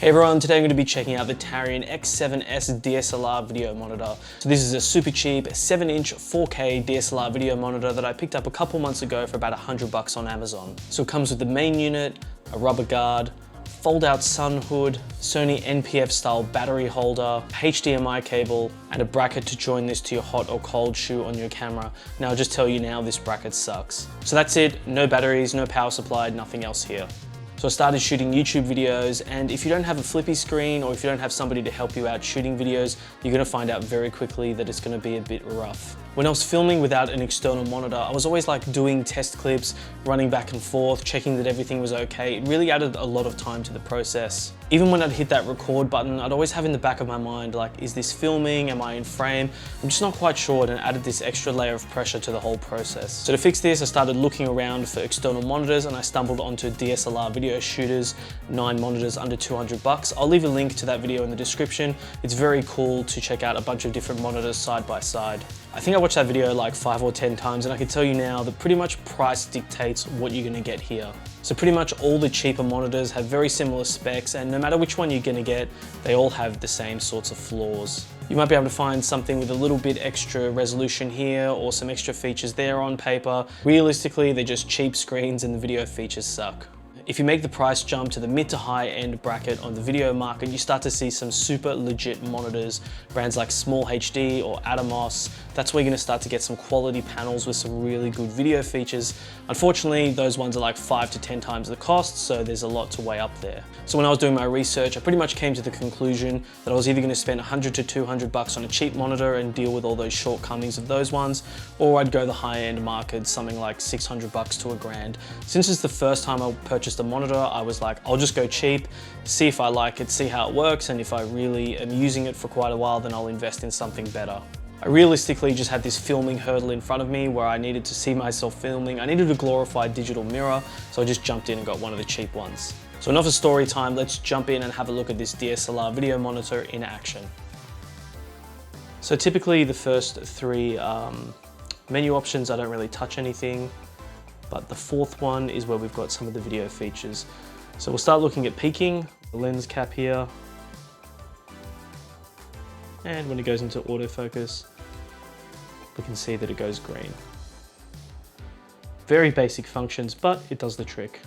Hey everyone, today I'm going to be checking out the Tarion X7S DSLR video monitor. So this is a super cheap 7-inch 4K DSLR video monitor that I picked up a couple months ago for about $100 on Amazon. So it comes with the main unit, a rubber guard, fold-out sun hood, Sony NPF style battery holder, HDMI cable, and a bracket to join this to your hot or cold shoe on your camera. Now I'll just tell you now, this bracket sucks. So that's it, no batteries, no power supply, nothing else here. So I started shooting YouTube videos, and if you don't have a flippy screen or if you don't have somebody to help you out shooting videos, you're gonna find out very quickly that it's gonna be a bit rough. When I was filming without an external monitor, I was always like doing test clips, running back and forth, checking that everything was okay. It really added a lot of time to the process. Even when I'd hit that record button, I'd always have in the back of my mind, like, is this filming? Am I in frame? I'm just not quite sure, and it added this extra layer of pressure to the whole process. So to fix this, I started looking around for external monitors, and I stumbled onto DSLR video shooters, 9 monitors under $200. I'll leave a link to that video in the description. It's very cool to check out a bunch of different monitors side by side. I think I watched that video like 5 or 10 times, and I can tell you now that pretty much price dictates what you're gonna get here. So pretty much all the cheaper monitors have very similar specs, and no matter which one you're gonna get, they all have the same sorts of flaws. You might be able to find something with a little bit extra resolution here or some extra features there on paper. Realistically, they're just cheap screens and the video features suck. If you make the price jump to the mid to high end bracket on the video market, you start to see some super legit monitors, brands like SmallHD or Atomos. That's where you're gonna start to get some quality panels with some really good video features. Unfortunately, those ones are like 5 to 10 times the cost, so there's a lot to weigh up there. So when I was doing my research, I pretty much came to the conclusion that I was either gonna spend 100 to 200 bucks on a cheap monitor and deal with all those shortcomings of those ones, or I'd go the high end market, something like 600 bucks to $1,000. Since it's the first time I purchased a monitor, I was like, I'll just go cheap, see if I like it, see how it works, and if I really am using it for quite a while, then I'll invest in something better. I realistically just had this filming hurdle in front of me where I needed to see myself filming. I needed a glorified digital mirror, so I just jumped in and got one of the cheap ones. So enough of story time, let's jump in and have a look at this DSLR video monitor in action. So typically the first 3 menu options, I don't really touch anything. But the 4th one is where we've got some of the video features. So we'll start looking at peaking, the lens cap here. And when it goes into autofocus, we can see that it goes green. Very basic functions, but it does the trick.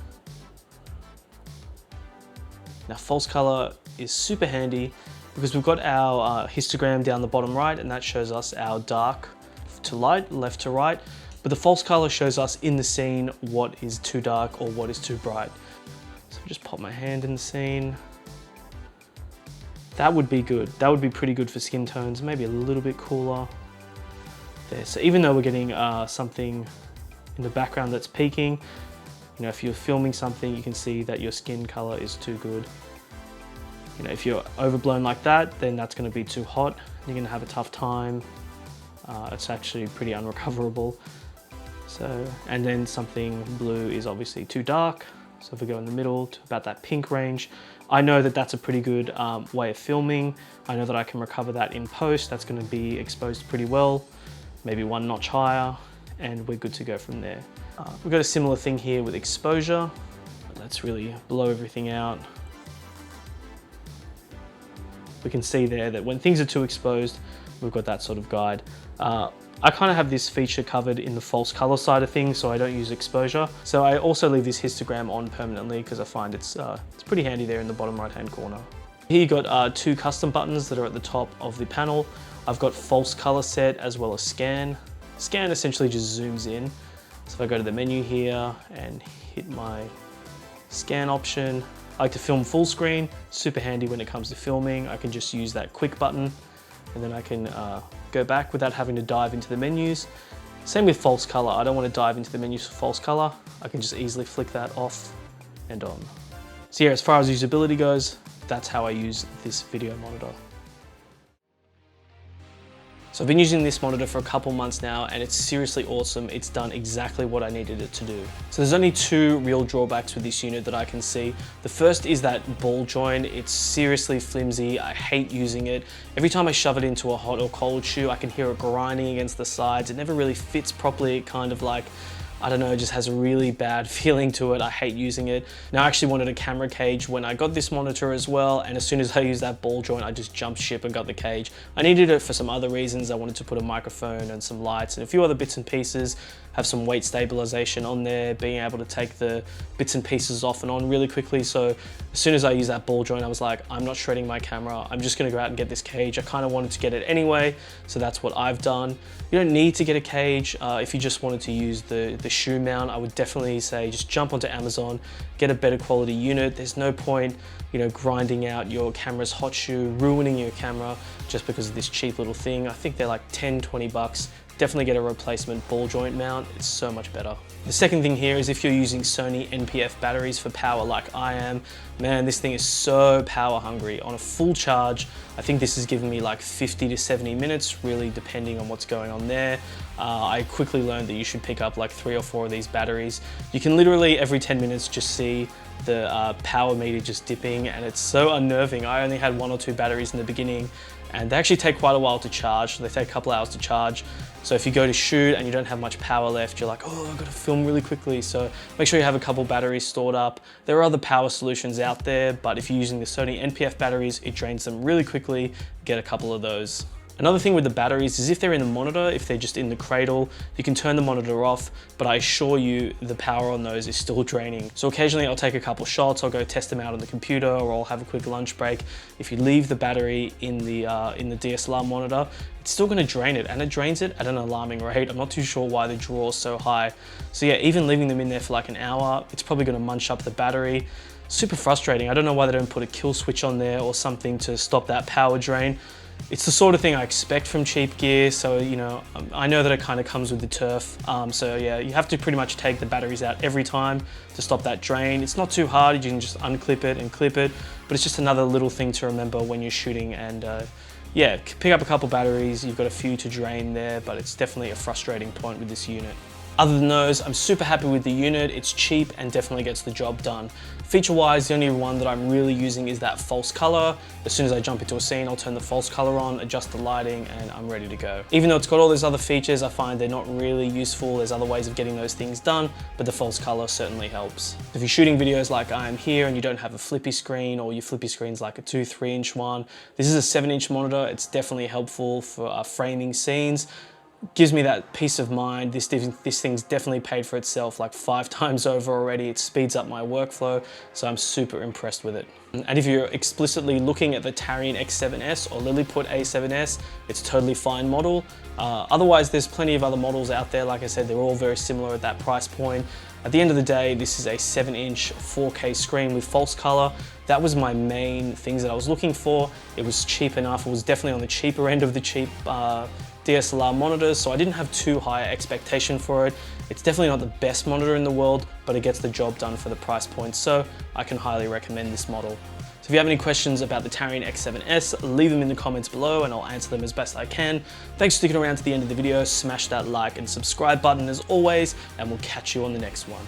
Now false color is super handy because we've got our histogram down the bottom right, and that shows us our dark to light, left to right. But the false color shows us in the scene what is too dark or what is too bright. So just pop my hand in the scene. That would be good. That would be pretty good for skin tones, maybe a little bit cooler. There, so even though we're getting something in the background that's peaking, you know, if you're filming something, you can see that your skin color is too good. You know, if you're overblown like that, then that's gonna be too hot. You're gonna have a tough time. It's actually pretty unrecoverable. So, and then something blue is obviously too dark. So if we go in the middle to about that pink range, I know that that's a pretty good way of filming. I know that I can recover that in post. That's gonna be exposed pretty well, maybe 1 notch higher, and we're good to go from there. We've got a similar thing here with exposure. Let's really blow everything out. We can see there that when things are too exposed, we've got that sort of guide. I kind of have this feature covered in the false color side of things, so I don't use exposure. So I also leave this histogram on permanently because I find it's pretty handy there in the bottom right hand corner. Here you've got 2 custom buttons that are at the top of the panel. I've got false color set as well as scan. Scan essentially just zooms in. So if I go to the menu here and hit my scan option, I like to film full screen, super handy when it comes to filming. I can just use that quick button and then I can go back without having to dive into the menus. Same with false color. I don't want to dive into the menus for false color. I can just easily flick that off and on. So yeah, as far as usability goes, that's how I use this video monitor. So I've been using this monitor for a couple months now, and it's seriously awesome. It's done exactly what I needed it to do. So there's only 2 real drawbacks with this unit that I can see. The first is that ball joint. It's seriously flimsy. I hate using it. Every time I shove it into a hot or cold shoe, I can hear it grinding against the sides. It never really fits properly. It kind of like I don't know, it just has a really bad feeling to it. I hate using it. Now I actually wanted a camera cage when I got this monitor as well, and as soon as I used that ball joint, I just jumped ship and got the cage. I needed it for some other reasons. I wanted to put a microphone and some lights and a few other bits and pieces, have some weight stabilization on there, being able to take the bits and pieces off and on really quickly. So as soon as I used that ball joint, I was like, I'm not shredding my camera. I'm just gonna go out and get this cage. I kind of wanted to get it anyway, so that's what I've done. You don't need to get a cage. If you just wanted to use the shoe mount, I would definitely say just jump onto Amazon, get a better quality unit. There's no point, you know, grinding out your camera's hot shoe, ruining your camera just because of this cheap little thing. I think they're like 10, 20 bucks. Definitely get a replacement ball joint mount. It's so much better. The second thing here is if you're using Sony NPF batteries for power like I am, man, this thing is so power hungry. On a full charge, I think this is giving me like 50 to 70 minutes, really depending on what's going on there. I quickly learned that you should pick up like 3 or 4 of these batteries. You can literally every 10 minutes just see the power meter just dipping, and it's so unnerving. I only had 1 or 2 batteries in the beginning, and they actually take quite a while to charge. They take a couple hours to charge. So if you go to shoot and you don't have much power left, you're like, oh, I've got to film really quickly. So make sure you have a couple batteries stored up. There are other power solutions out there, but if you're using the Sony NPF batteries, it drains them really quickly. Get a couple of those. Another thing with the batteries is if they're in the monitor, if they're just in the cradle, you can turn the monitor off, but I assure you the power on those is still draining. So occasionally I'll take a couple shots, I'll go test them out on the computer, or I'll have a quick lunch break. If you leave the battery in the DSLR monitor, it's still gonna drain it, and it drains it at an alarming rate. I'm not too sure why the draw is so high. So yeah, even leaving them in there for like an hour, it's probably gonna munch up the battery. Super frustrating. I don't know why they don't put a kill switch on there or something to stop that power drain. It's the sort of thing I expect from cheap gear, so you know, I know that it kind of comes with the turf. So yeah, you have to pretty much take the batteries out every time to stop that drain. It's not too hard, you can just unclip it and clip it, but it's just another little thing to remember when you're shooting. And yeah, pick up a couple batteries, you've got a few to drain there, but it's definitely a frustrating point with this unit. Other than those, I'm super happy with the unit. It's cheap and definitely gets the job done. Feature-wise, the only one that I'm really using is that false color. As soon as I jump into a scene, I'll turn the false color on, adjust the lighting, and I'm ready to go. Even though it's got all those other features, I find they're not really useful. There's other ways of getting those things done, but the false color certainly helps. If you're shooting videos like I am here and you don't have a flippy screen, or your flippy screen's like a 2-3 inch one, this is a 7-inch monitor. It's definitely helpful for framing scenes. Gives me that peace of mind. This thing's definitely paid for itself like 5 times over already. It speeds up my workflow, so I'm super impressed with it. And if you're explicitly looking at the Tarion X7S or Lilliput A7S, it's a totally fine model. Otherwise, there's plenty of other models out there. Like I said, they're all very similar at that price point. At the end of the day, this is a 7-inch 4K screen with false color. That was my main things that I was looking for. It was cheap enough. It was definitely on the cheaper end of the cheap DSLR monitors, so I didn't have too high expectation for it. It's definitely not the best monitor in the world, but it gets the job done for the price point, so I can highly recommend this model. So if you have any questions about the Tarion X7S, leave them in the comments below and I'll answer them as best I can. Thanks for sticking around to the end of the video. Smash that like and subscribe button as always, and we'll catch you on the next one.